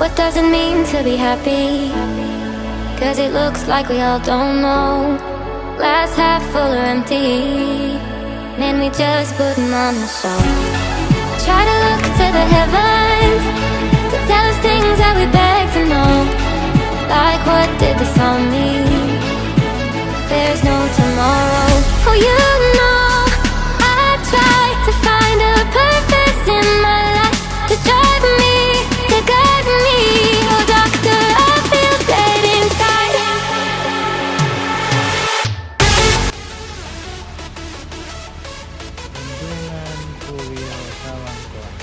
What does it mean to be happy? Cause it looks like we all don't know. Glass half full or empty. Man, we just putting on a show. Try to look to the heavens to tell us things that we beg to know. Like what did the song mean? There's no tomorrow. Oh, you know I try to find a purpose in my life to drive me, to guide me. Oh, doctor, I feel dead inside. Bendungan Kuwil Kawangkoan.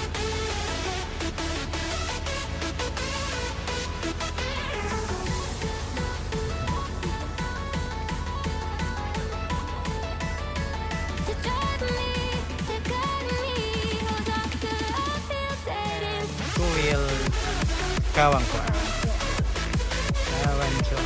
To drive me, to guide me. Oh, doctor, I feel dead inside. Kuwil Kawangkoan. Kawangkoan.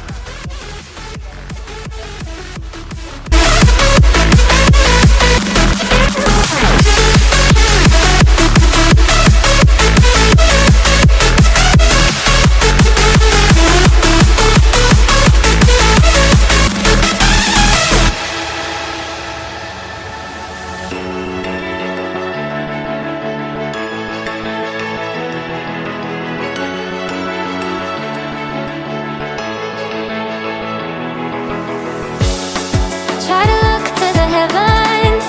Try to look to the heavens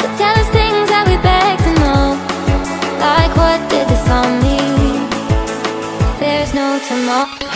to tell us things that we beg to know. Like what did the song mean? There's no tomorrow.